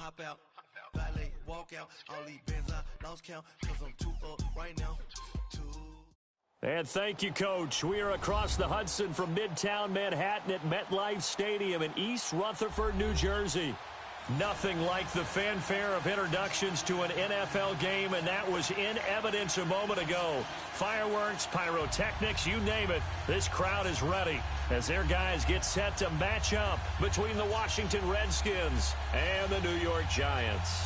hop out, valet, walk out, all these bands I lost count, cause I'm too up right now. And thank you, Coach. We are across the Hudson from Midtown Manhattan at MetLife Stadium in East Rutherford, New Jersey. Nothing like the fanfare of introductions to an NFL game, and that was in evidence a moment ago. Fireworks, pyrotechnics, you name it. This crowd is ready as their guys get set to match up between the Washington Redskins and the New York Giants.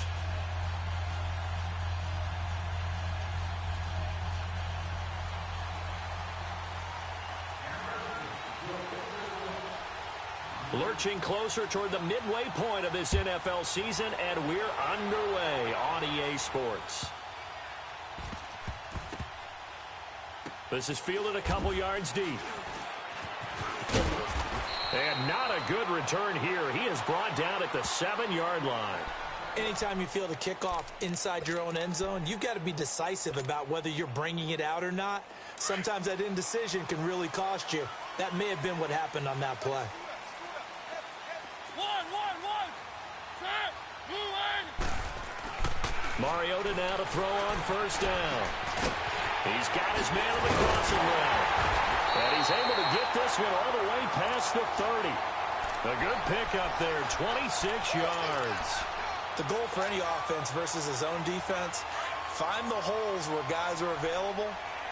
Lurching closer toward the midway point of this NFL season, and we're underway on EA Sports. This is fielded a couple yards deep. And not a good return here. He is brought down at the 7-yard line. Anytime you field a kickoff inside your own end zone, you've got to be decisive about whether you're bringing it out or not. Sometimes that indecision can really cost you. That may have been what happened on that play. Mariota now to throw on first down. He's got his man on the crossing route. And he's able to get this one all the way past the 30. A good pickup there, 26 yards. The goal for any offense versus his own defense, find the holes where guys are available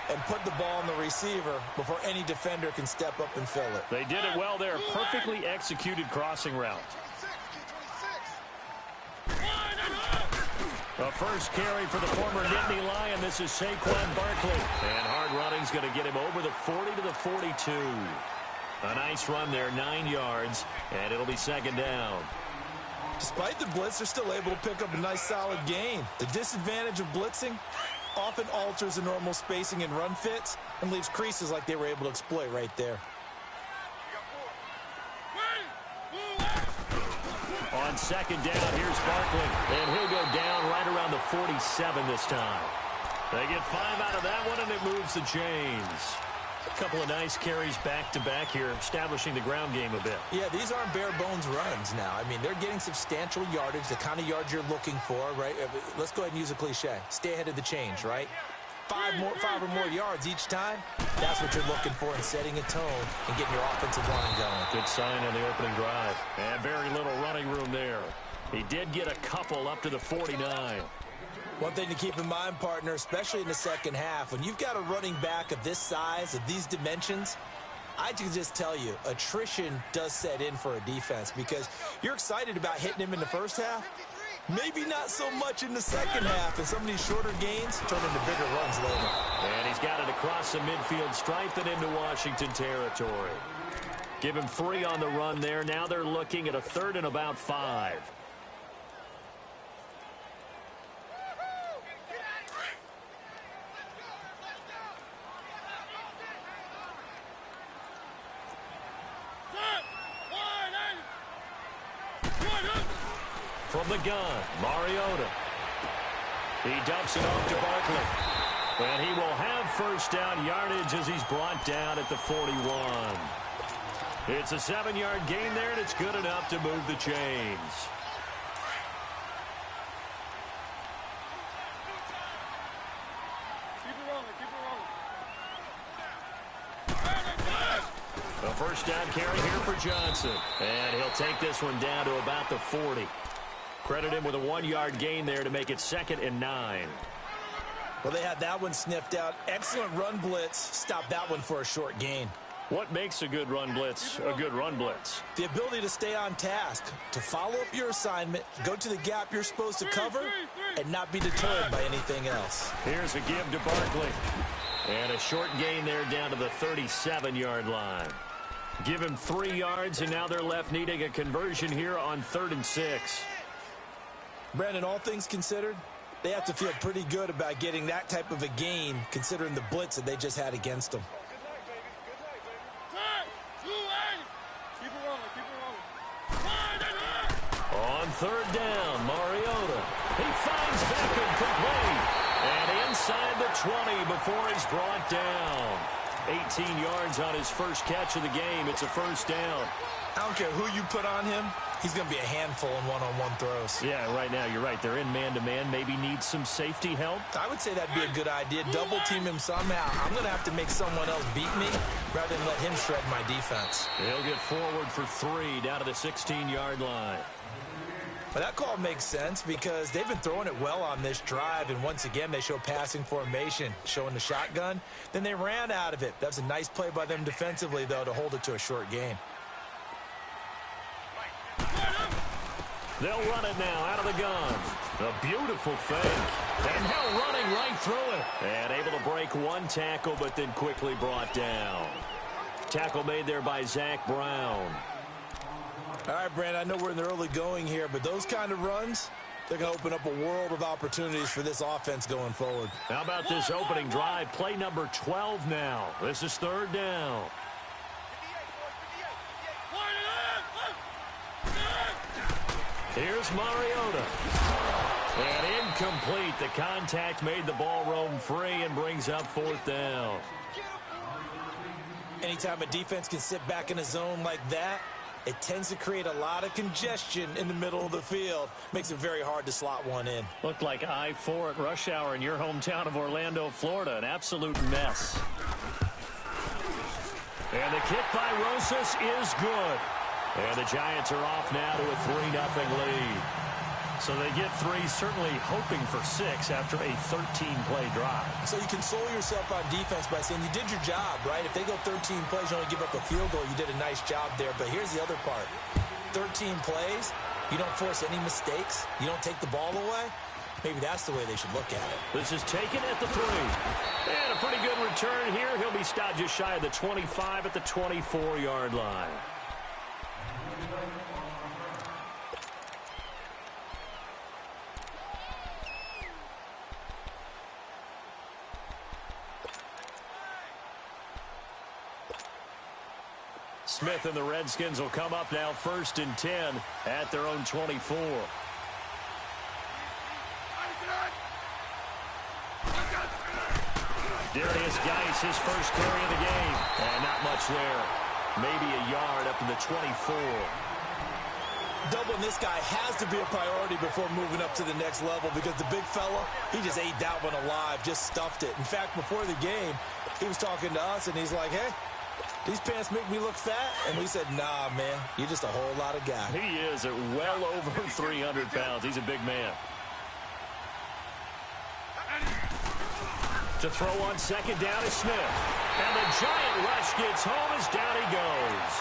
and put the ball on the receiver before any defender can step up and fill it. They did it well there. Perfectly executed crossing route. The first carry for the former Nittany Lion. This is Saquon Barkley. And hard running's going to get him over the 40 to the 42. A nice run there, 9 yards, and it'll be second down. Despite the blitz, they're still able to pick up a nice solid gain. The disadvantage of blitzing often alters the normal spacing and run fits and leaves creases like they were able to exploit right there. On second down, here's Barkley, and he'll go down right around the 47 this time. They get 5 out of that one, and it moves the chains. A couple of nice carries back-to-back here, establishing the ground game a bit. Yeah, these aren't bare-bones runs now. I mean, they're getting substantial yardage, the kind of yards you're looking for, right? Let's go ahead and use a cliche. Stay ahead of the change, right? 5 or more yards each time, that's what you're looking for in setting a tone and getting your offensive line going. Good sign on the opening drive. And very little running room there. He did get a couple up to the 49. One thing to keep in mind, partner, especially in the second half, when you've got a running back of this size, of these dimensions, I can just tell you, attrition does set in for a defense because you're excited about hitting him in the first half. Maybe not so much in the second half, and some of these shorter gains turn into bigger runs later. And he's got it across the midfield stripe and into Washington territory. Give him 3 on the run there. Now they're looking at a 3rd and about 5. From the gun, Mariota. He dumps it off to Barkley. And he will have first down yardage as he's brought down at the 41. It's a 7-yard gain there, and it's good enough to move the chains. A first down carry here for Johnson. And he'll take this one down to about the 40. Credit him with a 1-yard gain there to make it 2nd and 9. Well, they had that one sniffed out. Excellent run blitz. Stop that one for a short gain. What makes a good run blitz a good run blitz? The ability to stay on task, to follow up your assignment, go to the gap you're supposed to cover, and not be deterred by anything else. Here's a give to Barkley. And a short gain there down to the 37-yard line. Give him 3 yards, and now they're left needing a conversion here on 3rd and 6. Brandon, all things considered, they have to feel pretty good about getting that type of a gain considering the blitz that they just had against them. On 3rd down, Mariota. He finds Beckham complete. And inside the 20 before he's brought down. 18 yards on his first catch of the game. It's a first down. I don't care who you put on him. He's going to be a handful in one-on-one throws. Yeah, right now, you're right. They're in man-to-man. Maybe need some safety help. I would say that'd be a good idea. Double-team him somehow. I'm going to have to make someone else beat me rather than let him shred my defense. He'll get forward for 3 down to the 16-yard line. But that call makes sense because they've been throwing it well on this drive, and once again, they show passing formation, showing the shotgun. Then they ran out of it. That's a nice play by them defensively, though, to hold it to a short gain. They'll run it now out of the gun. A beautiful fake. And now running right through it. And able to break one tackle, but then quickly brought down. Tackle made there by Zach Brown. All right, Brandon, I know we're in the early going here, but those kind of runs, they're going to open up a world of opportunities for this offense going forward. How about this opening drive? Play number 12 now. This is 3rd down. Here's Mariota. And incomplete. The contact made the ball roam free and brings up 4th down. Anytime a defense can sit back in a zone like that, it tends to create a lot of congestion in the middle of the field. Makes it very hard to slot one in. Looked like I-4 at rush hour in your hometown of Orlando, Florida. An absolute mess. And the kick by Rosas is good. And the Giants are off now to a 3-0 lead. So they get 3, certainly hoping for 6 after a 13-play drive. So you console yourself on defense by saying you did your job, right? If they go 13 plays, you only give up a field goal, you did a nice job there. But here's the other part. 13 plays, you don't force any mistakes, you don't take the ball away. Maybe that's the way they should look at it. This is taken at the 3. And a pretty good return here. He'll be stopped just shy of the 25 at the 24-yard line. Smith and the Redskins will come up now 1st and 10 at their own 24. Darius Geis, his first carry of the game. And not much there. Maybe a yard up to the 24. Doubling this guy has to be a priority before moving up to the next level because the big fella, he just ate that one alive, just stuffed it. In fact, before the game, he was talking to us, and he's like, hey, these pants make me look fat? And we said, nah, man, you're just a whole lot of guy. He is at well over 300 pounds. He's a big man. To throw on 2nd down is Smith. And the giant rush gets home as down he goes.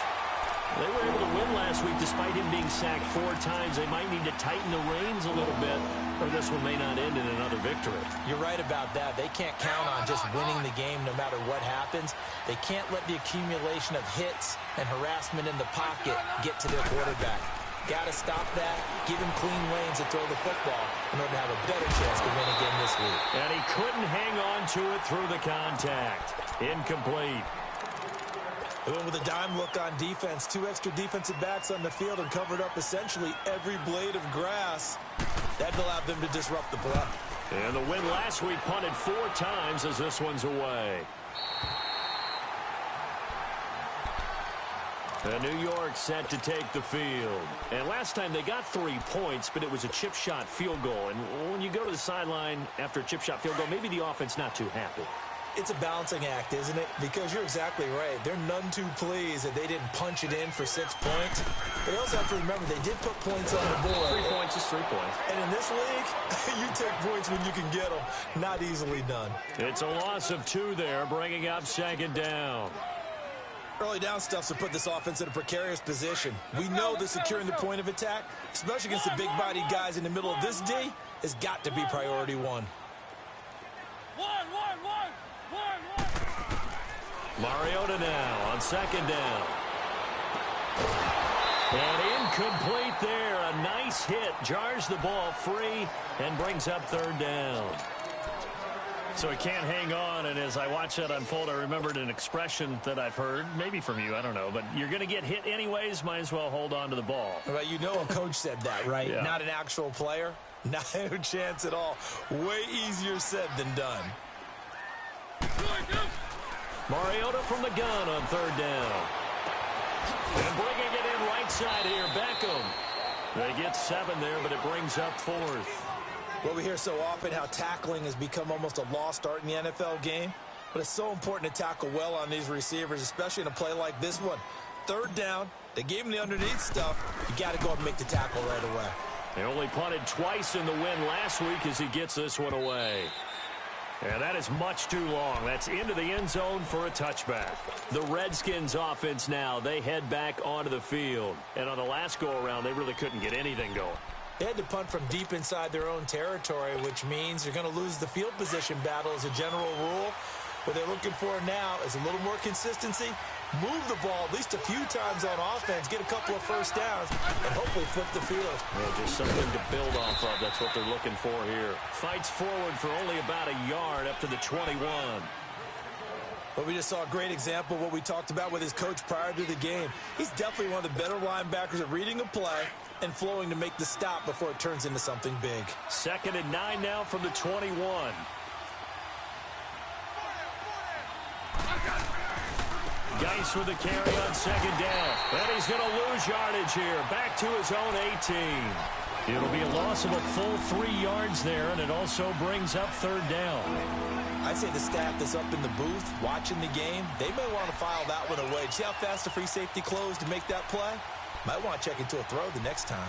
They were able to win last week despite him being sacked 4 times. They might need to tighten the reins a little bit, or this one may not end in another victory. You're right about that. They can't count on just winning the game no matter what happens. They can't let the accumulation of hits and harassment in the pocket get to their quarterback. Got to stop that, give him clean lanes to throw the football in order to have a better chance to win again this week. And he couldn't hang on to it through the contact. Incomplete. They went with a dime look on defense. 2 extra defensive backs on the field and covered up essentially every blade of grass. That allowed them to disrupt the play. And the win last week punted 4 times as this one's away. And New York set to take the field. And last time they got 3 points, but it was a chip shot field goal. And when you go to the sideline after a chip shot field goal, maybe the offense not too happy. It's a balancing act, isn't it? Because you're exactly right. They're none too pleased that they didn't punch it in for 6 points. They also have to remember they did put points on the board. 3 points is 3 points. And in this league, you take points when you can get them. Not easily done. It's a loss of 2 there, bringing up 2nd down. Early down stuffs will put this offense in a precarious position. We know that securing the point of attack, especially against the big-bodied guys in the middle of this D, has got to be priority 1. Mariota now on 2nd down. And incomplete there. A nice hit. Jars the ball free and brings up 3rd down. So he can't hang on, and as I watch that unfold, I remembered an expression that I've heard, maybe from you, I don't know, but you're going to get hit anyways, might as well hold on to the ball. Well, you know a coach said that, right? Yeah. Not an actual player. Not a chance at all. Way easier said than done. Mariota from the gun on 3rd down. And bringing it in right inside here. Beckham. They get 7 there, but it brings up 4th. Well, we hear so often how tackling has become almost a lost art in the NFL game. But it's so important to tackle well on these receivers, especially in a play like this one. 3rd down. They gave him the underneath stuff. You got to go up and make the tackle right away. They only punted twice in the win last week as he gets this one away. And that is much too long. That's into the end zone for a touchback. The Redskins offense now, they head back onto the field. And on the last go-around, they really couldn't get anything going. They had to punt from deep inside their own territory, which means you're going to lose the field position battle as a general rule. What they're looking for now is a little more consistency. Move the ball at least a few times on offense, get a couple of first downs, and hopefully flip the field. Yeah, just something to build off of. That's what they're looking for here. Fights forward for only about a yard up to the 21. But we just saw a great example of what we talked about with his coach prior to the game. He's definitely one of the better linebackers at reading a play and flowing to make the stop before it turns into something big. 2nd and 9 now from the 21. Geis with the carry on 2nd down. And he's going to lose yardage here. Back to his own 18. It'll be a loss of a full 3 yards there, and it also brings up 3rd down. I'd say the staff that's up in the booth watching the game, they may want to file that one away. See how fast the free safety closed to make that play? Might want to check into a throw the next time.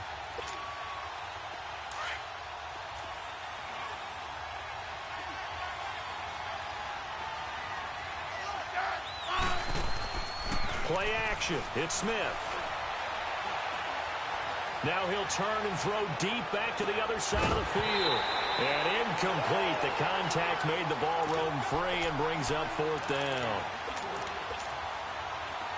Play action. It's Smith. Now he'll turn and throw deep back to the other side of the field. And incomplete. The contact made the ball roam free and brings up 4th down.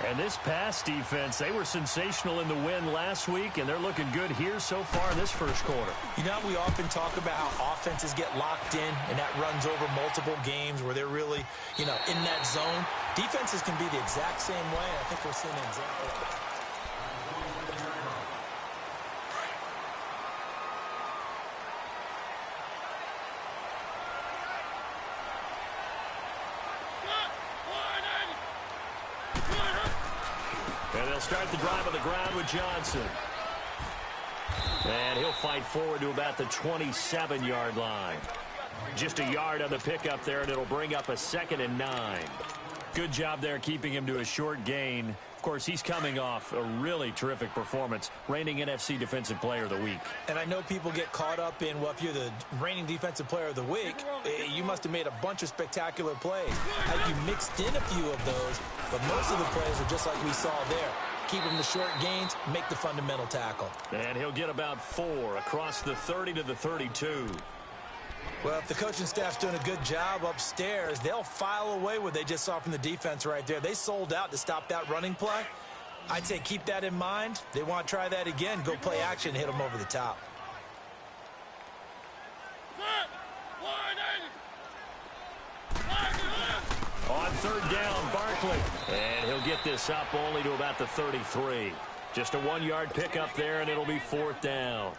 And this pass defense, they were sensational in the win last week, and they're looking good here so far in this first quarter. You know, we often talk about how offenses get locked in, and that runs over multiple games where they're really, in that zone. Defenses can be the exact same way. I think we're seeing an example of that. And they'll start the drive on the ground with Johnson. And he'll fight forward to about the 27-yard line. Just a yard on the pickup there, and it'll bring up a 2nd and 9. Good job there keeping him to a short gain. Of course, he's coming off a really terrific performance, reigning NFC Defensive Player of the Week. And I know people get caught up in, well, if you're the reigning Defensive Player of the Week, you must have made a bunch of spectacular plays. You mixed in a few of those, but most of the plays are just like we saw there. Keep them to short gains, make the fundamental tackle. And he'll get about 4 across the 30 to the 32. Well, if the coaching staff's doing a good job upstairs, they'll file away what they just saw from the defense right there. They sold out to stop that running play. I'd say keep that in mind. They want to try that again. Go play action, hit them over the top. On 3rd down, Barkley. And he'll get this up only to about the 33. Just a 1-yard pickup there, and it'll be 4th down.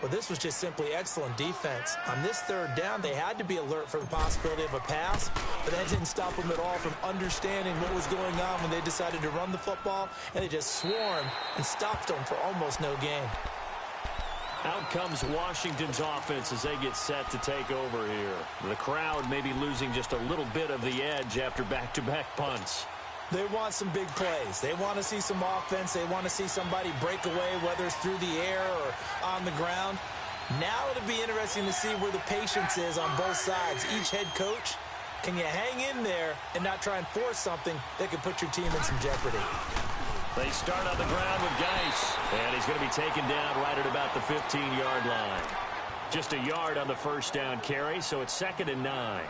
Well, this was just simply excellent defense. On this 3rd down, they had to be alert for the possibility of a pass, but that didn't stop them at all from understanding what was going on when they decided to run the football, and they just swarmed and stopped them for almost no gain. Out comes Washington's offense as they get set to take over here. The crowd may be losing just a little bit of the edge after back-to-back punts. They want some big plays. They want to see some offense. They want to see somebody break away, whether it's through the air or on the ground. Now it'll be interesting to see where the patience is on both sides. Each head coach, can you hang in there and not try and force something that could put your team in some jeopardy? They start on the ground with Geis, and he's going to be taken down right at about the 15-yard line. Just a yard on the first down carry, so it's 2nd and 9.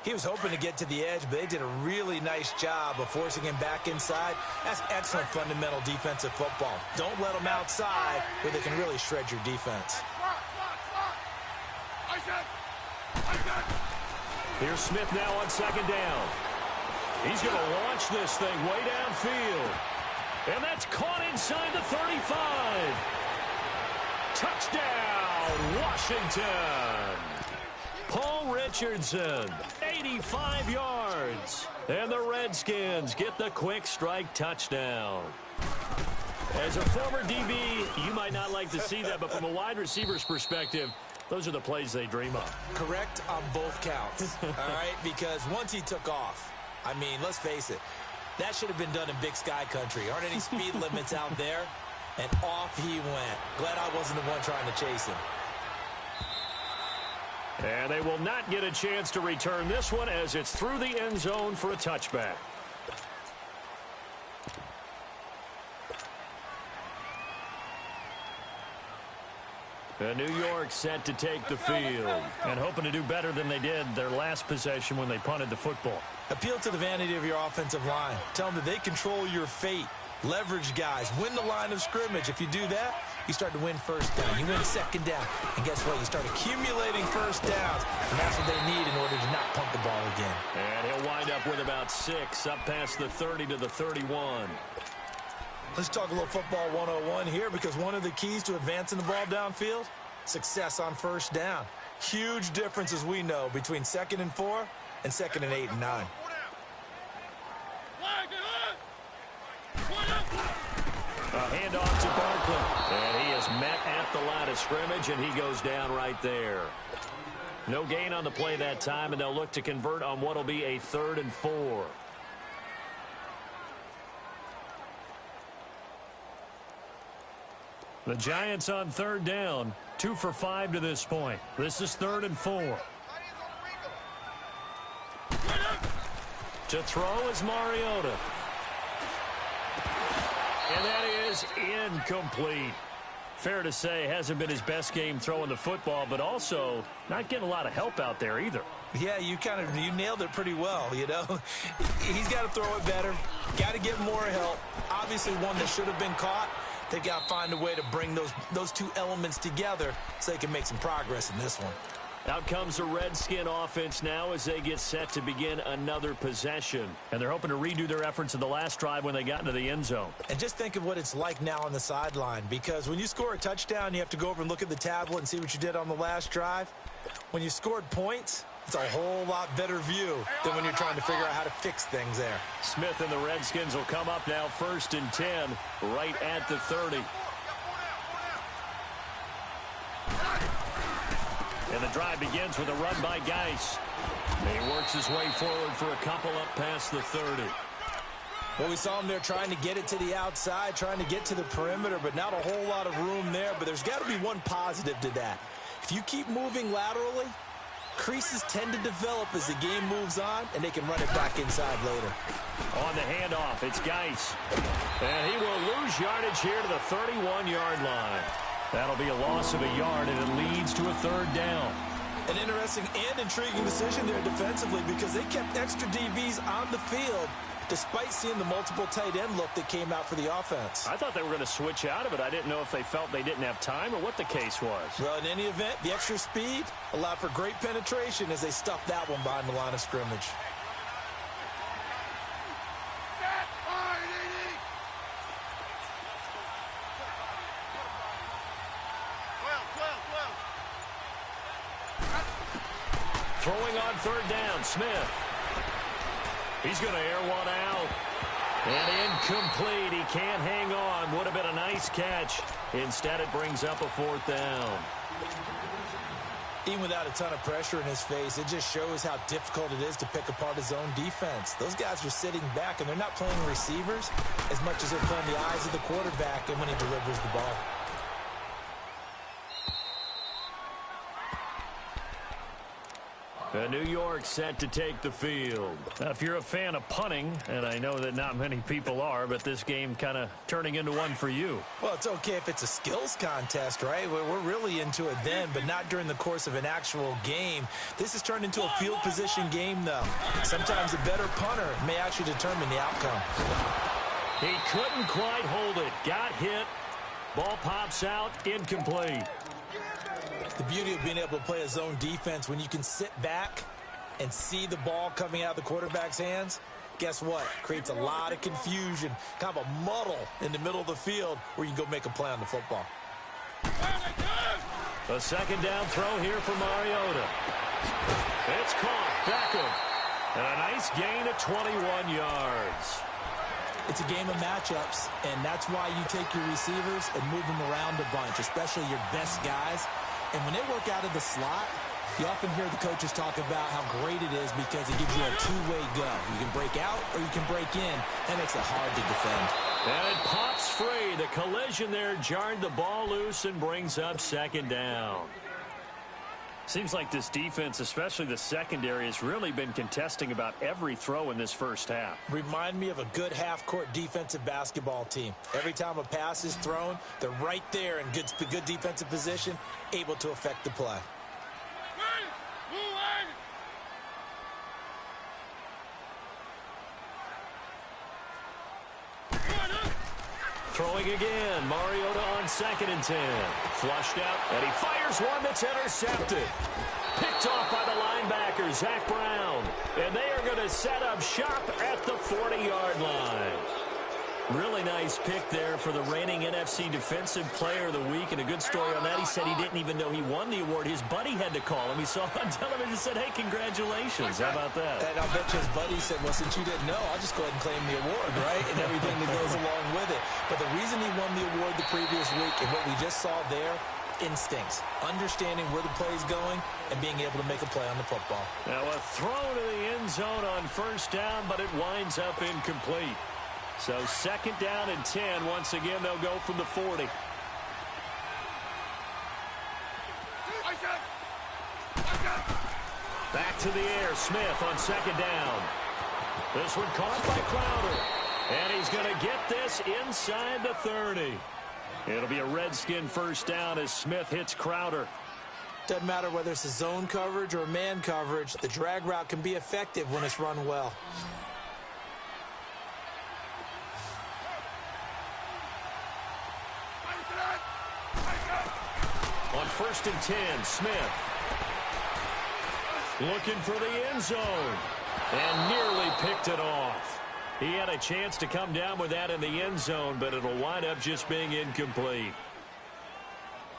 He was hoping to get to the edge, but they did a really nice job of forcing him back inside. That's excellent fundamental defensive football. Don't let them outside where they can really shred your defense. Here's Smith now on 2nd down. He's going to launch this thing way downfield. And that's caught inside the 35. Touchdown, Washington. Paul Richardson, 85 yards. And the Redskins get the quick strike touchdown. As a former DB, you might not like to see that, but from a wide receiver's perspective, those are the plays they dream of. Correct on both counts, all right? Because once he took off, I mean, let's face it, that should have been done in Big Sky country. Aren't any speed limits out there? And off he went. Glad I wasn't the one trying to chase him. And they will not get a chance to return this one as it's through the end zone for a touchback. The New York set to take the field and hoping to do better than they did their last possession when they punted the football. Appeal to the vanity of your offensive line. Tell them that they control your fate. Leverage guys. Win the line of scrimmage. If you do that, you start to win first down. You win second down. And guess what? You start accumulating first downs. And that's what they need in order to not punt the ball again. And he'll wind up with about 6 up past the 30 to the 31. Let's talk a little football 101 here, because one of the keys to advancing the ball downfield, success on first down. Huge difference, as we know, between 2nd and 4 and 2nd and 8 and 9. A handoff to Barkley. And he is met at the line of scrimmage, and he goes down right there. No gain on the play that time, and they'll look to convert on what will be a 3rd and 4. The Giants on 3rd down, 2 for 5 to this point. This is 3rd and 4. To throw is Mariota. And that is incomplete. Fair to say, hasn't been his best game throwing the football, but also not getting a lot of help out there either. Yeah, you nailed it pretty well, you know. He's got to throw it better. Got to get more help. Obviously one that should have been caught. They've got to find a way to bring those two elements together so they can make some progress in this one. Out comes the Redskin offense now as they get set to begin another possession. And they're hoping to redo their efforts in the last drive when they got into the end zone. And just think of what it's like now on the sideline, because when you score a touchdown, you have to go over and look at the tablet and see what you did on the last drive. When you scored points, it's a whole lot better view than when you're trying to figure out how to fix things there. Smith and the Redskins will come up now 1st and 10 right at the 30. And the drive begins with a run by Geis. He works his way forward for a couple up past the 30. Well, we saw him there trying to get it to the outside, trying to get to the perimeter, but not a whole lot of room there. But there's got to be one positive to that. If you keep moving laterally, creases tend to develop as the game moves on, and they can run it back inside later. On the handoff, it's Geis. And he will lose yardage here to the 31-yard line. That'll be a loss of a yard, and it leads to a 3rd down. An interesting and intriguing decision there defensively, because they kept extra DBs on the field despite seeing the multiple tight end look that came out for the offense. I thought they were going to switch out of it. I didn't know if they felt they didn't have time or what the case was. Well, in any event, the extra speed allowed for great penetration as they stuffed that one behind the line of scrimmage. Throwing on 3rd down, Smith. He's going to air one out. And incomplete. He can't hang on. Would have been a nice catch. Instead, it brings up a 4th down. Even without a ton of pressure in his face, it just shows how difficult it is to pick apart his own defense. Those guys are sitting back, and they're not playing receivers as much as they're playing the eyes of the quarterback and when he delivers the ball. New York set to take the field. Now, if you're a fan of punting, and I know that not many people are, but this game kind of turning into one for you. Well, it's okay if it's a skills contest, right? We're really into it then, but not during the course of an actual game. This has turned into a field position game, though. Sometimes a better punter may actually determine the outcome. He couldn't quite hold it. Got hit. Ball pops out. Incomplete. The beauty of being able to play a zone defense, when you can sit back and see the ball coming out of the quarterback's hands, guess what? Creates a lot of confusion, kind of a muddle in the middle of the field where you can go make a play on the football. A 2nd down throw here for Mariota. It's caught. Beckham. And a nice gain of 21 yards. It's a game of matchups, and that's why you take your receivers and move them around a bunch, especially your best guys. And when they work out of the slot, you often hear the coaches talk about how great it is because it gives you a two-way go. You can break out or you can break in. That makes it hard to defend. And it pops free. The collision there jarred the ball loose and brings up second down. Seems like this defense, especially the secondary, has really been contesting about every throw in this first half. Remind me of a good half-court defensive basketball team. Every time a pass is thrown, they're right there in good defensive position, able to affect the play. Throwing again, Mariota on 2nd and 10. Flushed out, and he fires one that's intercepted. Picked off by the linebacker, Zach Brown. And they are going to set up shop at the 40-yard line. Really nice pick there for the reigning NFC Defensive Player of the Week. And a good story on that, he said he didn't even know he won the award. His buddy had to call him. He saw it on television and said, hey, congratulations. How about that? And I'll bet you his buddy said, well, since you didn't know, I'll just go ahead and claim the award, right? And everything that goes along with it. But the reason he won the award the previous week and what we just saw there, instincts, understanding where the play is going and being able to make a play on the football. Now a throw to the end zone on first down, but it winds up incomplete. So 2nd down and 10. Once again, they'll go from the 40. Back to the air. Smith on 2nd down. This one caught by Crowder. And he's going to get this inside the 30. It'll be a Redskin first down as Smith hits Crowder. Doesn't matter whether it's a zone coverage or man coverage. The drag route can be effective when it's run well. On 1st and 10, Smith looking for the end zone and nearly picked it off. He had a chance to come down with that in the end zone, but it'll wind up just being incomplete.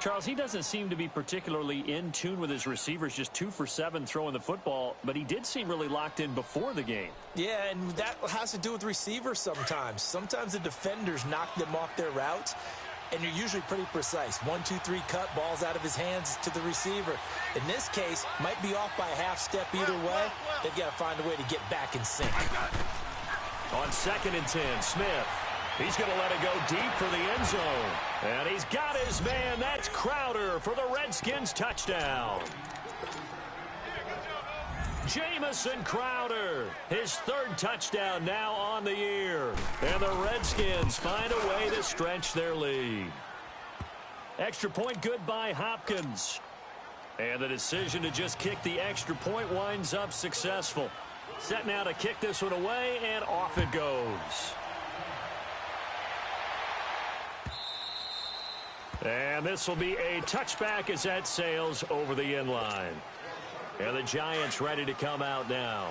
Charles, he doesn't seem to be particularly in tune with his receivers, just 2 for 7 throwing the football, but he did seem really locked in before the game. Yeah, and that has to do with receivers sometimes. Sometimes the defenders knock them off their routes, and you're usually pretty precise. 1, 2, 3 cut, balls out of his hands to the receiver. In this case, might be off by a half step either way. They've got to find a way to get back in sync. On 2nd and 10, Smith. He's going to let it go deep for the end zone. And he's got his man. That's Crowder for the Redskins touchdown. Jamison Crowder, his 3rd touchdown now on the year. And the Redskins find a way to stretch their lead. Extra point good by Hopkins. And the decision to just kick the extra point winds up successful. Set now to kick this one away, and off it goes. And this will be a touchback as that sails over the end line. And the Giants ready to come out now.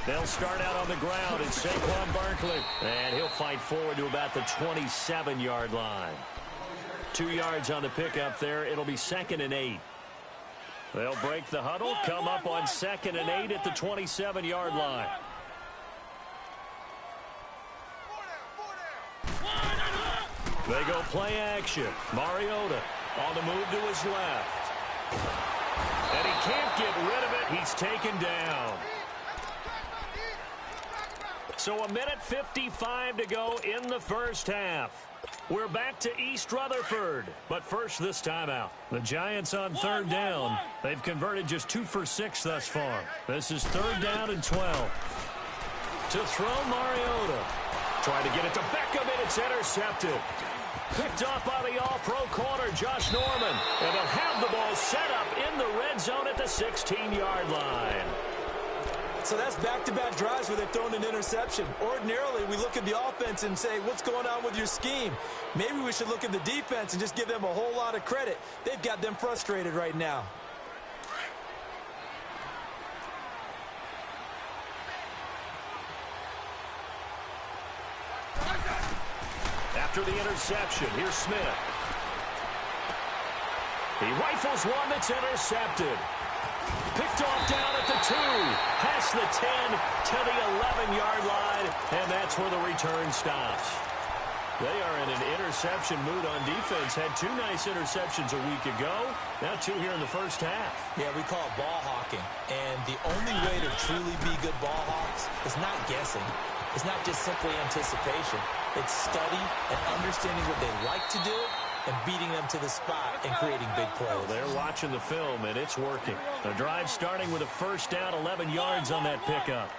They'll start out on the ground, and Saquon Barkley. And he'll fight forward to about the 27-yard line. 2 yards on the pickup there. It'll be 2nd and 8. They'll break the huddle, come up on 2nd and 8 at the 27-yard line. They go play action. Mariota on the move to his left. And he can't get rid of it. He's taken down. So 1:55 to go in the first half. We're back to East Rutherford. But first, this timeout. The Giants on 3rd down. They've converted just 2 for 6 thus far. This is 3rd down and 12. To throw Mariota. Trying to get it to Beckham, and it's intercepted. Picked off by the all-pro corner, Josh Norman. And they'll have the ball set up in the red zone at the 16-yard line. So that's back-to-back drives where they've thrown an interception. Ordinarily, we look at the offense and say, what's going on with your scheme? Maybe we should look at the defense and just give them a whole lot of credit. They've got them frustrated right now. After the interception, here's Smith. He rifles one that's intercepted. Picked off down at the 2. Past the 10 to the 11-yard line. And that's where the return stops. They are in an interception mood on defense. Had 2 nice interceptions a week ago. Now 2 here in the first half. Yeah, we call it ball hawking. And the only way to truly be good ball hawks is not guessing. It's not just simply anticipation. It's study and understanding what they like to do and beating them to the spot and creating big plays. Well, they're watching the film, and it's working. The drive starting with a first down, 11 yards on that pickup.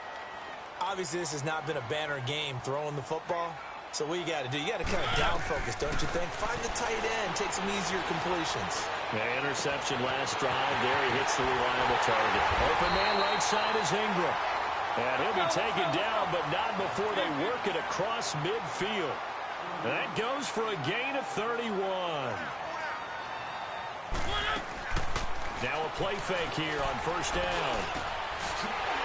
Obviously, this has not been a banner game throwing the football. So what you got to do, you got to kind of down focus, don't you think? Find the tight end, take some easier completions. The interception last drive. There he hits the reliable target. Open man right side is Ingram. And he'll be taken down, but not before they work it across midfield. And that goes for a gain of 31. Now a play fake here on first down.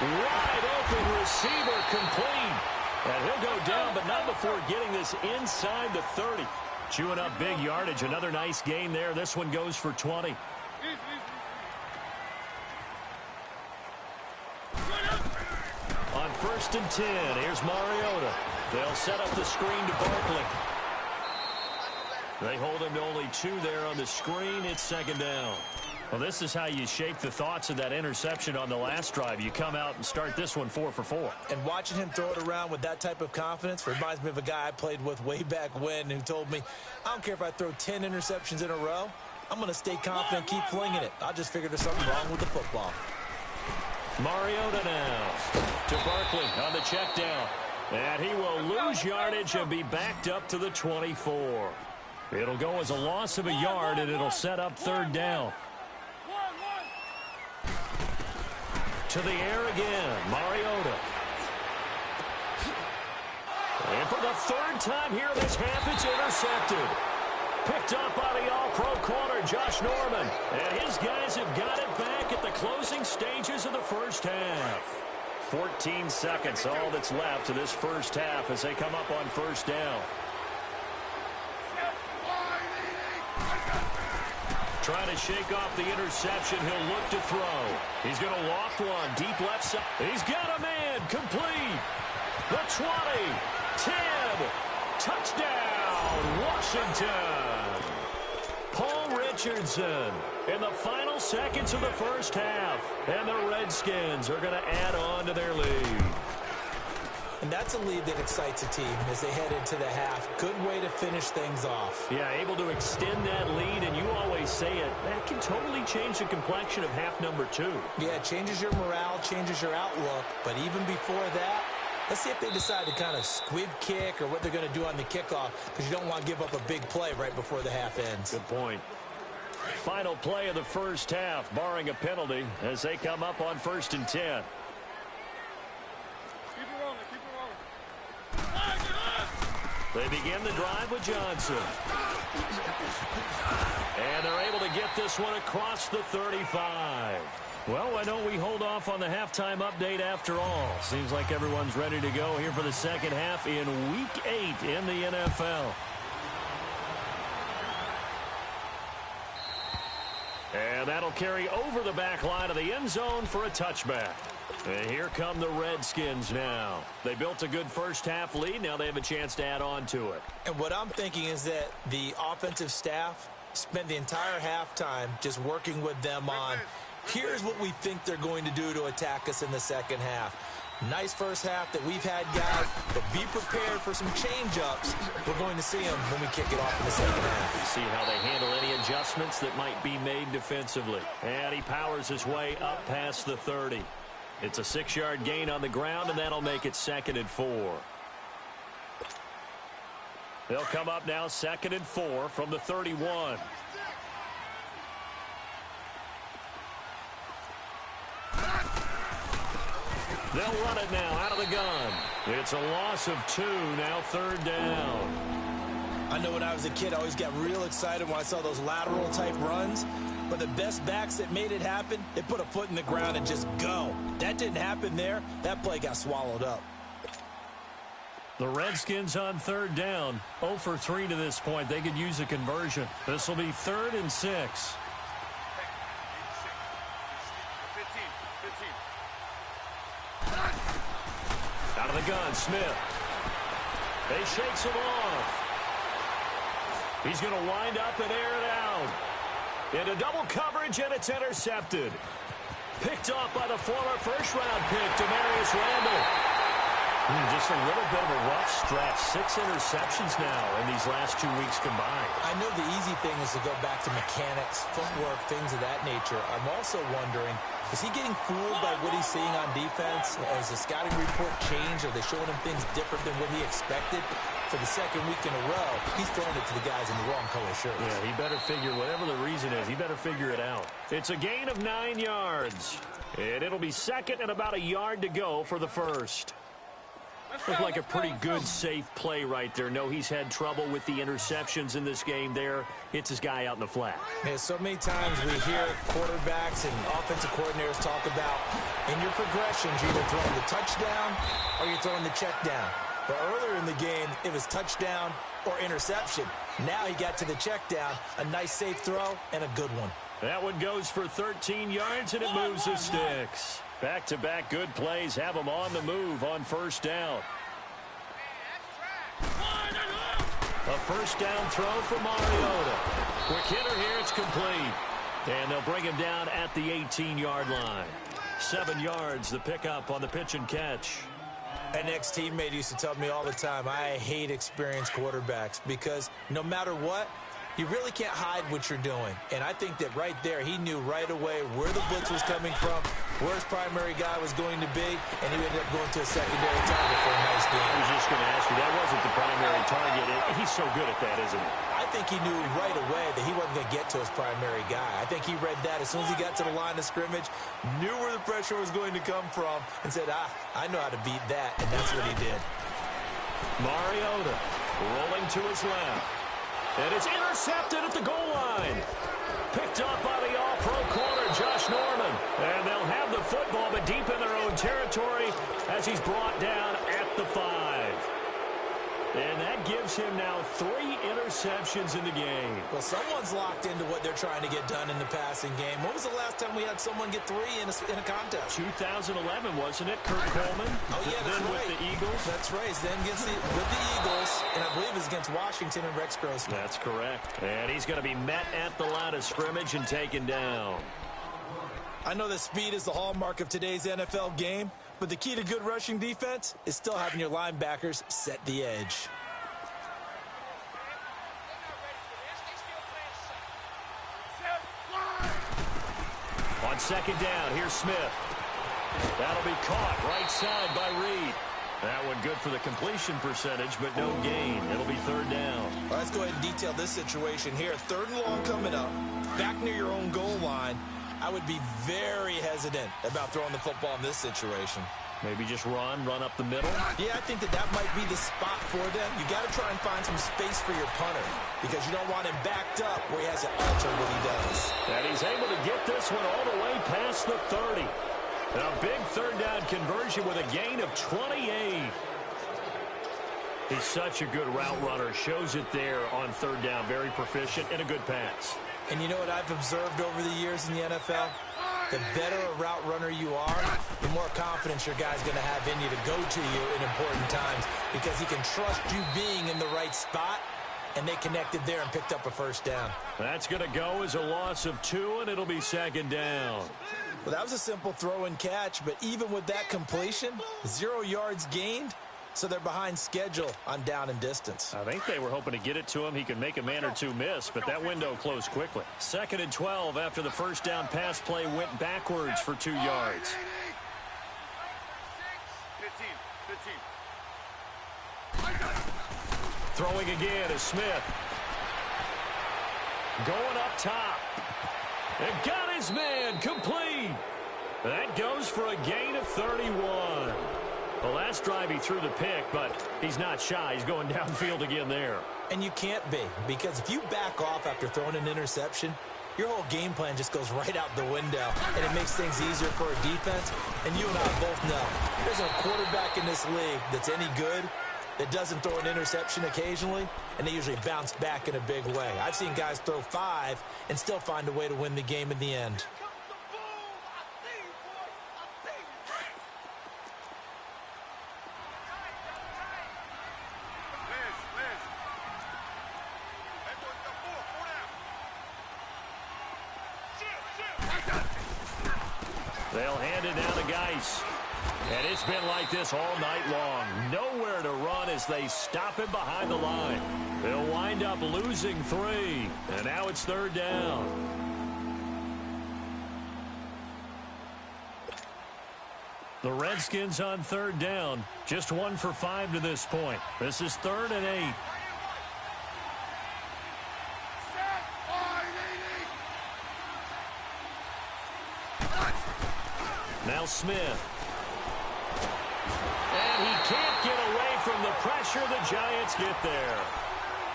Wide open receiver complete. And he'll go down, but not before getting this inside the 30. Chewing up big yardage. Another nice gain there. This one goes for 20. On first and 10, here's Mariota. They'll set up the screen to Barkley. They hold him to only 2 there on the screen. It's second down. Well, this is how you shape the thoughts of that interception on the last drive. You come out and start this one 4 for 4. And watching him throw it around with that type of confidence reminds me of a guy I played with way back when who told me, I don't care if I throw 10 interceptions in a row. I'm going to stay confident, keep flinging it. I just figured there's something wrong with the football. Mariota now to Barkley on the check down. And he will lose yardage and be backed up to the 24. It'll go as a loss of a yard, and it'll set up third down. To the air again, Mariota. And for the 3rd time here in this half, it's intercepted. Picked up by the all-pro corner, Josh Norman. And his guys have got it back at the closing stages of the first half. 14 seconds, all that's left to this first half as they come up on first down. Trying to shake off the interception. He'll look to throw. He's going to loft one. Deep left side. He's got a man. Complete. The 20. 10. Touchdown, Washington. Paul Richardson in the final seconds of the first half. And the Redskins are going to add on to their lead. And that's a lead that excites a team as they head into the half. Good way to finish things off. Yeah, able to extend that lead, and you always say it, that can totally change the complexion of half number 2. Yeah, it changes your morale, changes your outlook. But even before that, let's see if they decide to kind of squib kick or what they're going to do on the kickoff, because you don't want to give up a big play right before the half ends. Good point. Final play of the first half, barring a penalty, as they come up on first and 10. They begin the drive with Johnson. And they're able to get this one across the 35. Well, why don't we hold off on the halftime update after all? Seems like everyone's ready to go here for the second half in Week 8 in the NFL. And that'll carry over the back line of the end zone for a touchback. And here come the Redskins now. They built a good first half lead. Now they have a chance to add on to it. And what I'm thinking is that the offensive staff spent the entire halftime just working with them on, here's what we think they're going to do to attack us in the second half. Nice first half that we've had, guys, but be prepared for some change-ups. We're going to see them when we kick it off in the second half. See how they handle any adjustments that might be made defensively. And he powers his way up past the 30. It's a 6-yard gain on the ground, and that'll make it 2nd and 4. They'll come up now 2nd and 4 from the 31. They'll run it now out of the gun. It's a loss of 2, now 3rd down. I know when I was a kid, I always got real excited when I saw those lateral-type runs. But the best backs that made it happen, they put a foot in the ground and just go. That didn't happen there. That play got swallowed up. The Redskins on 3rd down. 0 for 3 to this point. They could use a conversion. This will be 3rd and 6. gun, Smith. He shakes him off. He's going to wind up and air it out. Into double coverage, and it's intercepted. Picked off by the former first-round pick, Demarius Randall. Just a little bit of a rough stretch. 6 interceptions now in these last 2 weeks combined. I know the easy thing is to go back to mechanics, footwork, things of that nature. I'm also wondering, is he getting fooled by what he's seeing on defense? Has the scouting report changed? Are they showing him things different than what he expected? For the second week in a row, he's throwing it to the guys in the wrong color shirts. Yeah, he better figure, whatever the reason is, he better figure it out. It's a gain of 9 yards. And it'll be second and about a yard to go for the first. Looked like a pretty good, safe play right there. No, he's had trouble with the interceptions in this game there. Hits his guy out in the flat. Man, so many times we hear quarterbacks and offensive coordinators talk about, in your progressions, you're either throwing the touchdown or you're throwing the check down. But earlier in the game, it was touchdown or interception. Now he got to the check down, a nice safe throw, and a good one. That one goes for 13 yards, and it moves the sticks. Back-to-back good plays have them on the move on first down. A first down throw for Mariota. Quick hitter here, it's complete. And they'll bring him down at the 18-yard line. 7 yards, the pickup on the pitch and catch. An ex-teammate used to tell me all the time, I hate experienced quarterbacks because no matter what, you really can't hide what you're doing. And I think that right there, he knew right away where the blitz was coming from, where his primary guy was going to be, and he ended up going to a secondary target for a nice game. I was just going to ask you, that wasn't the primary target. He's so good at that, isn't he? I think he knew right away that he wasn't going to get to his primary guy. I think he read that as soon as he got to the line of scrimmage, knew where the pressure was going to come from, and said, I know how to beat that, and that's what he did. Mariota rolling to his left. And it's intercepted at the goal line. Picked up by the all-pro corner, Josh Norman. And they'll have the football, but deep in their own territory as he's brought down at the 5. And that gives him now 3 interceptions in the game. Well, someone's locked into what they're trying to get done in the passing game. When was the last time we had someone get 3 in a contest? 2011, wasn't it? Kurt Coleman? Oh, yeah, that's then right. With the Eagles? That's right. Then with the Eagles, and I believe it's against Washington and Rex Grossman. That's correct. And he's going to be met at the line of scrimmage and taken down. I know that speed is the hallmark of today's NFL game, but the key to good rushing defense is still having your linebackers set the edge. On second down, here's Smith. That'll be caught right side by Reed. That one good for the completion percentage, but no gain. It'll be third down. Well, let's go ahead and detail this situation here. 3rd and long coming up, back near your own goal line. I would be very hesitant about throwing the football in this situation. Maybe just run up the middle? Yeah, I think that might be the spot for them. You got to try and find some space for your punter because you don't want him backed up where he has to alter what he does. And he's able to get this one all the way past the 30. And a big third down conversion with a gain of 28. He's such a good route runner. Shows it there on third down. Very proficient and a good pass. And you know what I've observed over the years in the NFL? The better a route runner you are, the more confidence your guy's going to have in you to go to you in important times because he can trust you being in the right spot, and they connected there and picked up a first down. That's going to go as a loss of 2, and it'll be second down. Well, that was a simple throw and catch, but even with that completion, 0 yards gained, so they're behind schedule on down and distance. I think they were hoping to get it to him. He could make a man or two miss, but that window closed quickly. 2nd and 12 after the first down pass play went backwards for 2 yards. 15. Throwing again is Smith. Going up top. And got his man complete. That goes for a gain of 31. The last drive he threw the pick, but he's not shy. He's going downfield again there. And you can't be, because if you back off after throwing an interception, your whole game plan just goes right out the window, and it makes things easier for a defense. And you and I both know there's a quarterback in this league that's any good that doesn't throw an interception occasionally, and they usually bounce back in a big way. I've seen guys throw 5 and still find a way to win the game in the end. They'll hand it down to Geis. And it's been like this all night long. Nowhere to run as they stop him behind the line. They'll wind up losing 3. And now it's 3rd down. The Redskins on 3rd down. Just 1 for 5 to this point. This is 3rd and 8. Now Smith. And he can't get away from the pressure. The Giants get there.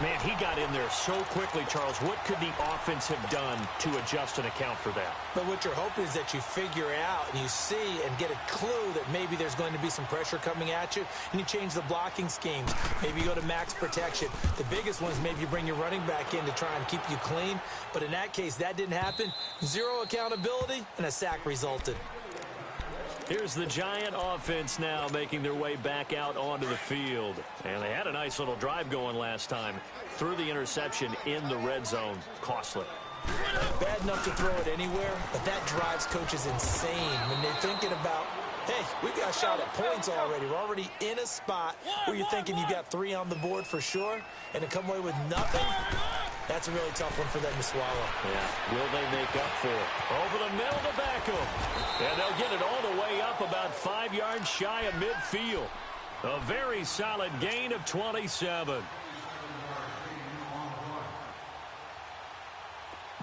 Man, he got in there so quickly, Charles. What could the offense have done to adjust and account for that? But what you're hoping is that you figure out and you see and get a clue that maybe there's going to be some pressure coming at you, and you change the blocking schemes. Maybe you go to max protection. The biggest one is maybe you bring your running back in to try and keep you clean. But in that case, that didn't happen. 0 accountability, and a sack resulted. Here's the Giant offense now making their way back out onto the field. And they had a nice little drive going last time. Threw the interception in the red zone. Costly. Bad enough to throw it anywhere, but that drives coaches insane when they're thinking about, hey, we got a shot at points already. We're already in a spot where you're thinking you got 3 on the board for sure, and to come away with nothing, that's a really tough one for them to swallow. Yeah, will they make up for it? Over the middle to Beckham. And they'll get it all the way up about 5 yards shy of midfield. A very solid gain of 27.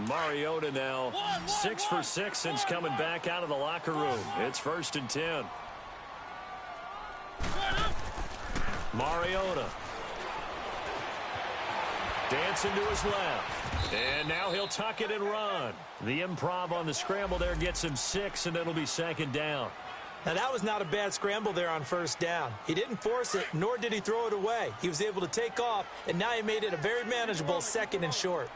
Mariota now 6 for 6 since coming back out of the locker room. It's 1st and 10. Mariota. Dancing to his left. And now he'll tuck it and run. The improv on the scramble there gets him 6, and it'll be 2nd down. Now, that was not a bad scramble there on 1st down. He didn't force it, nor did he throw it away. He was able to take off, and now he made it a very manageable 2nd and short.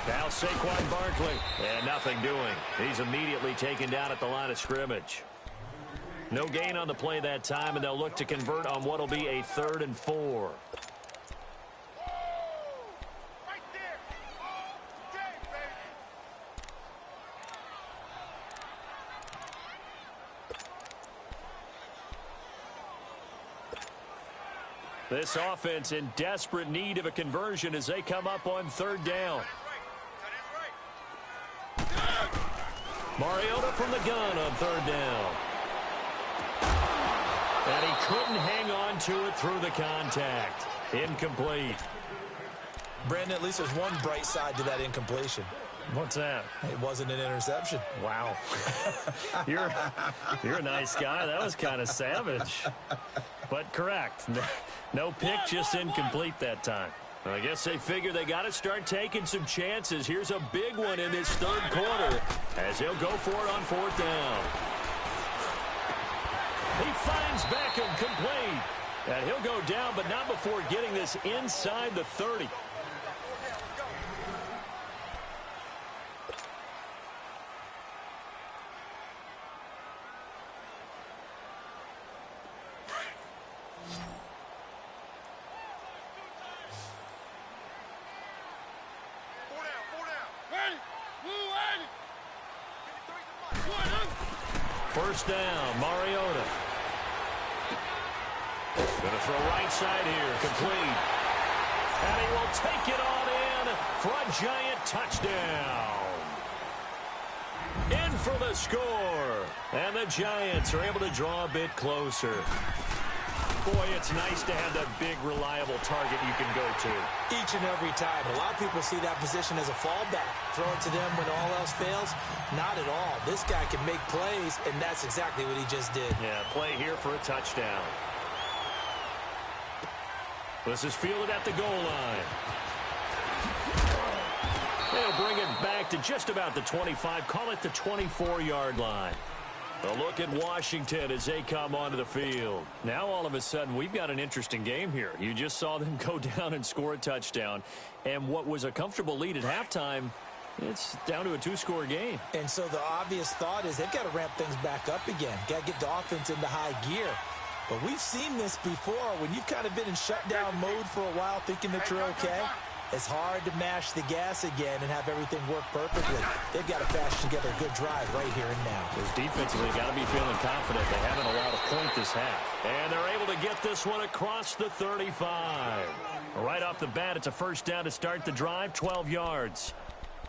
Now Saquon Barkley. And nothing doing. He's immediately taken down at the line of scrimmage. No gain on the play that time, and they'll look to convert on what will be a 3rd and 4. This offense in desperate need of a conversion as they come up on 3rd down. Mariota from the gun on 3rd down. And he couldn't hang on to it through the contact. Incomplete. Brandon, at least there's one bright side to that incompletion. What's that? It wasn't an interception. Wow. You're a nice guy. That was kind of savage. But correct. No pick, just incomplete that time. I guess they figure they got to start taking some chances. Here's a big one in this 3rd quarter as he'll go for it on 4th down. He finds Beckham complete. And he'll go down, but not before getting this inside the 30. First down, Mariota. Going to throw right side here, complete. And he will take it on in for a Giant touchdown. In for the score. And the Giants are able to draw a bit closer. Boy, it's nice to have that big, reliable target you can go to. Each and every time. A lot of people see that position as a fallback. Throw it to them when all else fails. Not at all. This guy can make plays, and that's exactly what he just did. Yeah, play here for a touchdown. This is fielded at the goal line. They'll bring it back to just about the 25. Call it the 24-yard line. A look at Washington as they come onto the field. Now, all of a sudden, we've got an interesting game here. You just saw them go down and score a touchdown. And what was a comfortable lead at halftime, it's down to a 2-score game. And so the obvious thought is they've got to ramp things back up again. Got to get the offense into high gear. But we've seen this before when you've kind of been in shutdown mode for a while thinking that you're okay. It's hard to mash the gas again and have everything work perfectly. They've got to fashion together a good drive right here and now. Because defensively, got to be feeling confident. They haven't allowed a point this half. And they're able to get this one across the 35. Right off the bat, it's a first down to start the drive, 12 yards.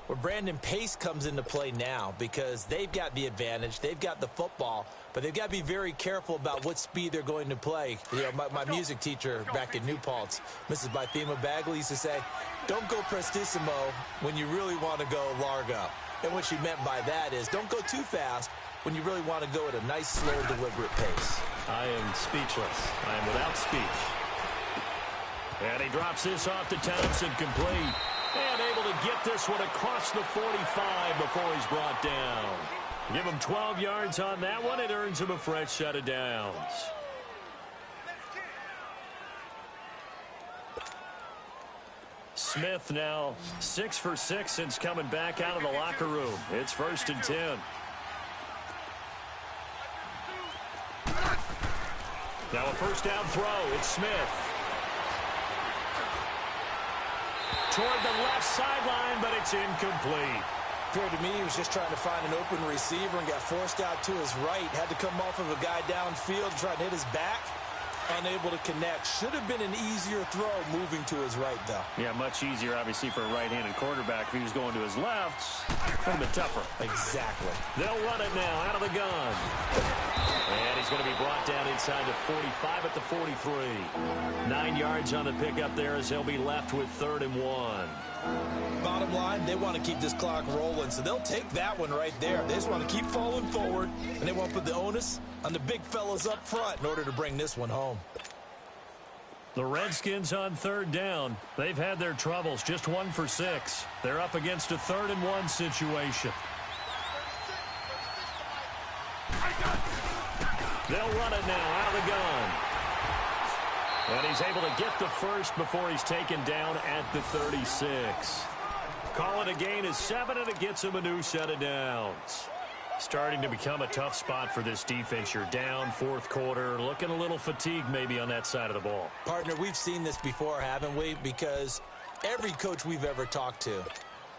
Where Brandon Pace comes into play now because they've got the advantage. They've got the football, but they've got to be very careful about what speed they're going to play. You know, my music teacher back in New Paltz, Mrs. Bythema Bagley, used to say, don't go prestissimo when you really want to go largo. And what she meant by that is don't go too fast when you really want to go at a nice, slow, deliberate pace. I am speechless. I am without speech. And he drops this off to Townsend, complete. And able to get this one across the 45 before he's brought down. Give him 12 yards on that one. It earns him a fresh set of downs. Smith now 6 for 6 since coming back out of the locker room. It's 1st and 10. Now a first down throw. It's Smith. Toward the left sideline, but it's incomplete. Appeared to me he was just trying to find an open receiver and got forced out to his right. Had to come off of a guy downfield, trying to hit his back. Unable to connect. Should have been an easier throw moving to his right, though. Yeah, much easier, obviously, for a right-handed quarterback. If he was going to his left, would have been tougher. Exactly. They'll run it now out of the gun. And he's going to be brought down inside the 45 at the 43. 9 yards on the pickup there as they'll be left with 3rd and 1. Bottom line, they want to keep this clock rolling, so they'll take that one right there. They just want to keep falling forward, and they won't put the onus on the big fellas up front in order to bring this one home. The Redskins on 3rd down. They've had their troubles, just 1 for 6. They're up against a 3rd and 1 situation. They'll run it now out of the gun. And he's able to get the first before he's taken down at the 36. Call it a gain of 7, and it gets him a new set of downs. Starting to become a tough spot for this defense. You're down 4th quarter, looking a little fatigued maybe on that side of the ball. Partner, we've seen this before, haven't we? Because every coach we've ever talked to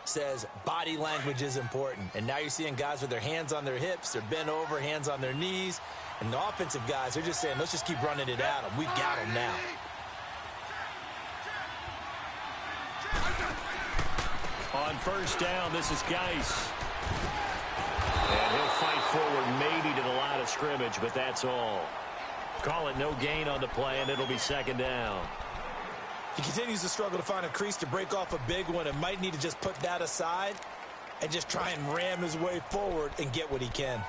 says body language is important. And now you're seeing guys with their hands on their hips, they're bent over, hands on their knees. And the offensive guys, they're just saying, let's just keep running it at them. We've got them now. On 1st down, this is Geis. And he'll fight forward maybe to the line of scrimmage, but that's all. Call it no gain on the play, and it'll be 2nd down. He continues to struggle to find a crease to break off a big one and might need to just put that aside and just try and ram his way forward and get what he can.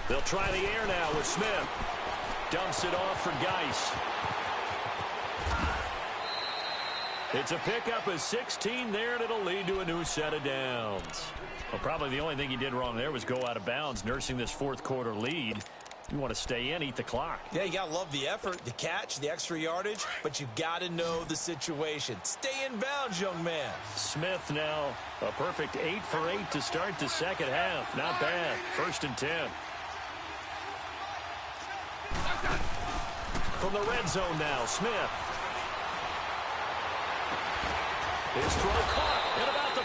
They'll try the air now with Smith. Dumps it off for Geis. It's a pickup of 16 there, and it'll lead to a new set of downs. Well, probably the only thing he did wrong there was go out of bounds, nursing this 4th quarter lead. You want to stay in, eat the clock. Yeah, you got to love the effort, the catch, the extra yardage, but you got to know the situation. Stay in bounds, young man. Smith now a perfect 8 for 8 to start the 2nd half. Not bad. 1st and 10. From the red zone now, Smith. His throw caught at about the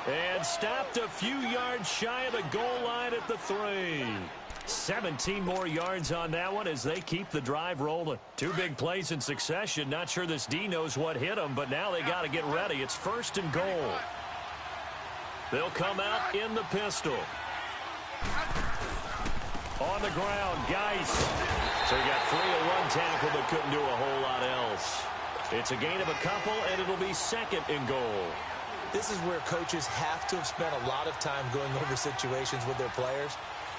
5. And stopped a few yards shy of the goal line at the 3. 17 more yards on that one as they keep the drive rolling. 2 big plays in succession. Not sure this D knows what hit them, but now they got to get ready. It's 1st and goal. They'll come out in the pistol. On the ground, Geis. So he got 3 at 1 tackle, but couldn't do a whole lot else. It's a gain of a couple, and it'll be 2nd and goal. This is where coaches have to have spent a lot of time going over situations with their players,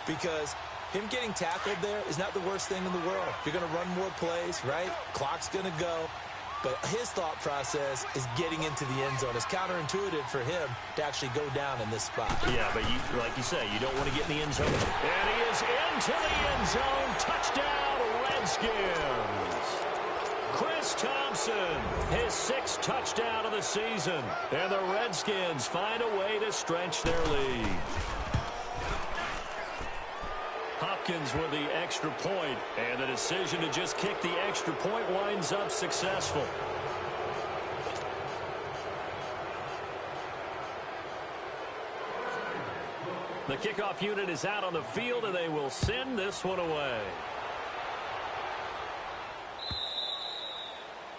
because him getting tackled there is not the worst thing in the world. You're going to run more plays, right? Clock's going to go. But his thought process is getting into the end zone. It's counterintuitive for him to actually go down in this spot. Yeah, but like you say, you don't want to get in the end zone. And he is into the end zone. Touchdown, Redskins. Chris Thompson, his 6th touchdown of the season. And the Redskins find a way to stretch their lead. Hopkins with the extra point, and the decision to just kick the extra point winds up successful. The kickoff unit is out on the field, and they will send this one away.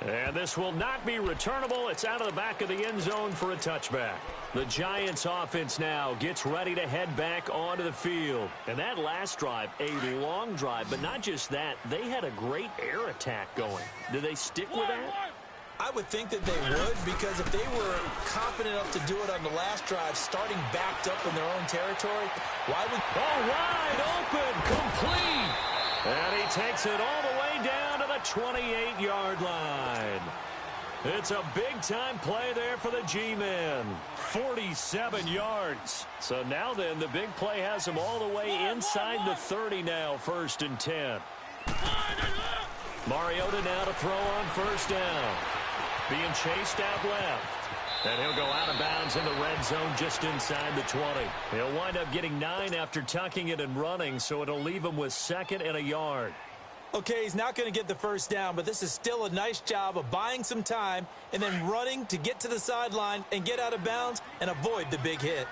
And this will not be returnable. It's out of the back of the end zone for a touchback. The Giants offense now gets ready to head back onto the field. And that last drive, a long drive, but not just that. They had a great air attack going. Do they stick with that? I would think that they would, because if they were confident enough to do it on the last drive, starting backed up in their own territory, why would... Oh, wide open, complete. And he takes it all the way down to the 28-yard line. It's a big-time play there for the G-men. 47 yards. So now then, the big play has him all the way inside the 30 now, 1st and 10. Mariota now to throw on 1st down. Being chased out left. And he'll go out of bounds in the red zone just inside the 20. He'll wind up getting 9 after tucking it and running, so it'll leave him with 2nd and a yard. Okay, he's not going to get the 1st down, but this is still a nice job of buying some time and then running to get to the sideline and get out of bounds and avoid the big hit.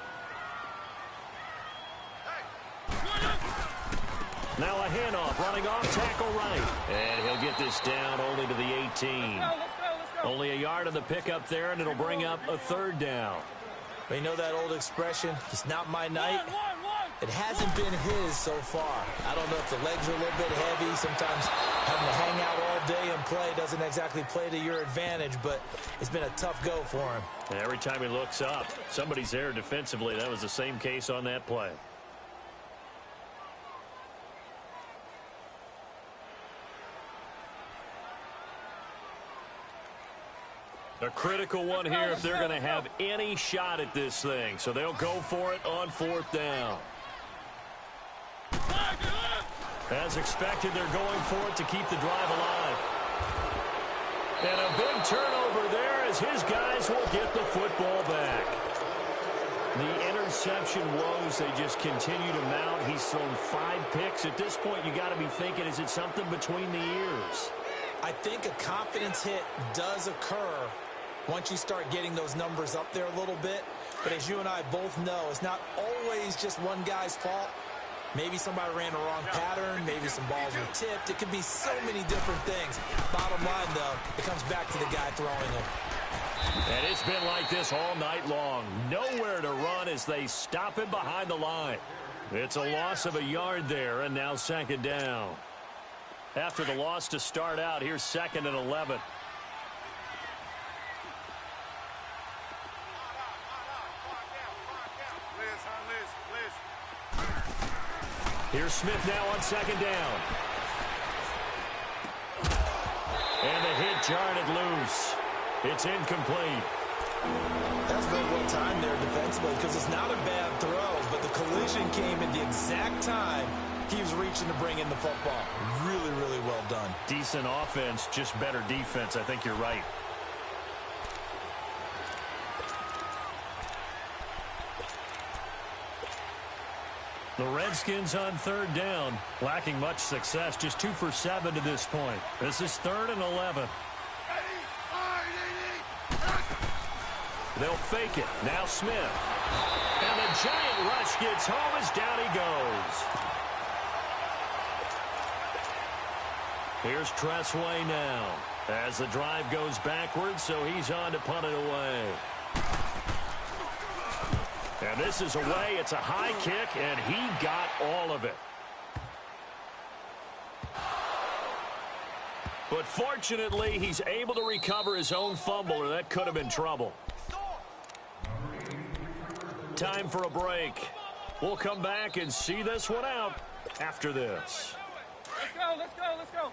Now a handoff, running off tackle right. And he'll get this down only to the 18. Only a yard of the pickup there, and it'll bring up a 3rd down. You know that old expression, it's not my night? It hasn't been his so far. I don't know if the legs are a little bit heavy. Sometimes having to hang out all day and play doesn't exactly play to your advantage, but it's been a tough go for him. And every time he looks up, somebody's there defensively. That was the same case on that play. A critical one here if they're going to have any shot at this thing. So they'll go for it on 4th down. As expected, they're going for it to keep the drive alive. And a big turnover there as his guys will get the football back. The interception woes, they just continue to mount. He's thrown 5 picks. At this point, you got to be thinking, is it something between the ears? I think a confidence hit does occur once you start getting those numbers up there a little bit. But as you and I both know, it's not always just one guy's fault. Maybe somebody ran a wrong pattern. Maybe some balls were tipped. It could be so many different things. Bottom line, though, it comes back to the guy throwing it. And it's been like this all night long. Nowhere to run as they stop him behind the line. It's a loss of a yard there, and now 2nd down. After the loss to start out, here's 2nd and 11. Here's Smith now on 2nd down. And the hit jarred it loose. It's incomplete. That's very well timed there defensively, because it's not a bad throw, but the collision came at the exact time he was reaching to bring in the football. Really, really well done. Decent offense, just better defense. I think you're right. The Redskins on 3rd down, lacking much success, just 2 for 7 to this point. This is 3rd and 11. They'll fake it. Now Smith. And the giant rush gets home as down he goes. Here's Tressway now as the drive goes backwards, so he's on to punt it away. And this is away. It's a high kick, and he got all of it. But fortunately, he's able to recover his own fumble, or that could have been trouble. Time for a break. We'll come back and see this one out after this. Let's go, let's go, let's go.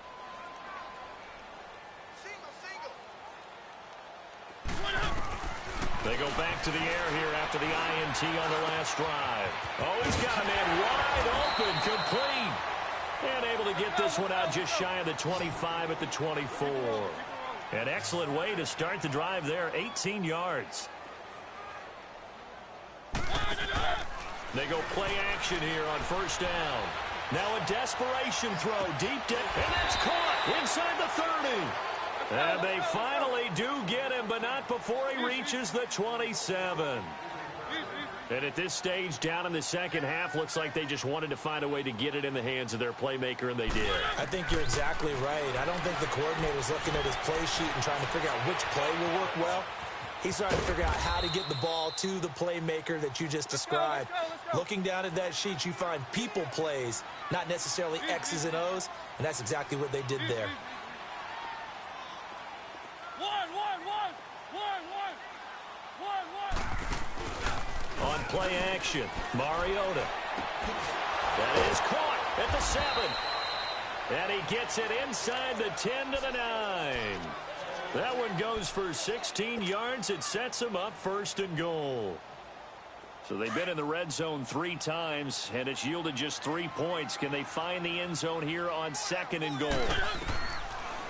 They go back to the air here after the INT on the last drive. Oh, he's got a man wide open, complete. And able to get this one out just shy of the 25 at the 24. An excellent way to start the drive there, 18 yards. They go play action here on first down. Now a desperation throw deep down, and it's caught inside the 30. And they finally do get him, but not before he reaches the 27. And at this stage, down in the second half, looks like they just wanted to find a way to get it in the hands of their playmaker, and they did. I think you're exactly right. I don't think the coordinator's looking at his play sheet and trying to figure out which play will work well. He's trying to figure out how to get the ball to the playmaker that you just described. Let's go. Looking down at that sheet, you find people plays, not necessarily X's and O's, and that's exactly what they did there. On play action, Mariota. That is caught at the 7. And he gets it inside the 10 to the 9. That one goes for 16 yards. It sets him up first and goal. So they've been in the red zone 3 times, and it's yielded just 3 points. Can they find the end zone here on second and goal?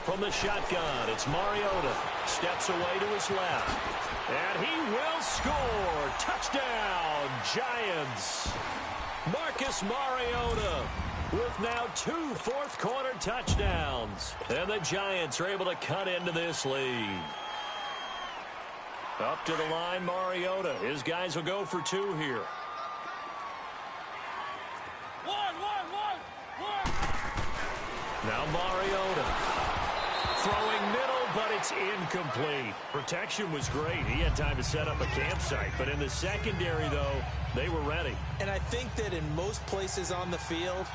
From the shotgun, it's Mariota. Steps away to his left. And he will score. Touchdown, Giants. Marcus Mariota with now 2 fourth-quarter touchdowns. And the Giants are able to cut into this lead. Up to the line, Mariota. His guys will go for 2 here. Now Mariota. Throwing middle, but it's incomplete. Protection was great. He had time to set up a campsite. But in the secondary, though, they were ready. And I think that in most places on the field,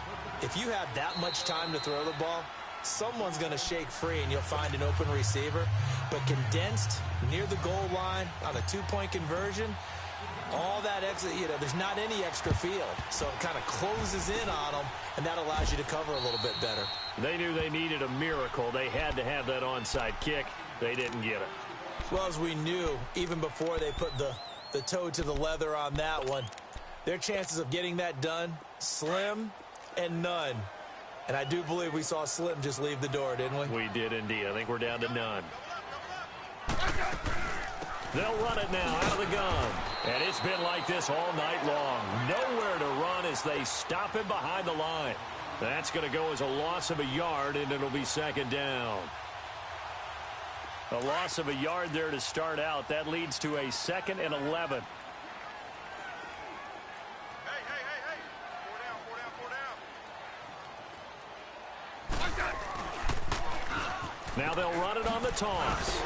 if you have that much time to throw the ball, someone's going to shake free and you'll find an open receiver. But condensed near the goal line on a 2-point conversion, all that extra, there's not any extra field. So it kind of closes in on them, and that allows you to cover a little bit better. They knew they needed a miracle. They had to have that onside kick. They didn't get it. Well, as we knew, even before they put the toe to the leather on that one, their chances of getting that done, slim and none. And I do believe we saw Slim just leave the door, didn't we? We did indeed. I think we're down to none. They'll run it now out of the gun. And it's been like this all night long. Nowhere to run as they stop him behind the line. That's going to go as a loss of a yard, and it'll be second down. A loss of a yard there to start out. That leads to a 2nd and 11. Now they'll run it on the toss.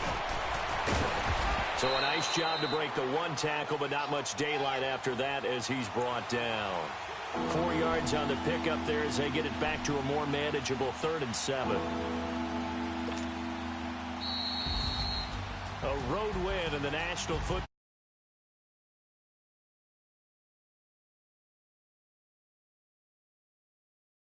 So a nice job to break the 1 tackle, but not much daylight after that as he's brought down. 4 yards on the pickup there as they get it back to a more manageable 3rd and 7. A road win in the National Football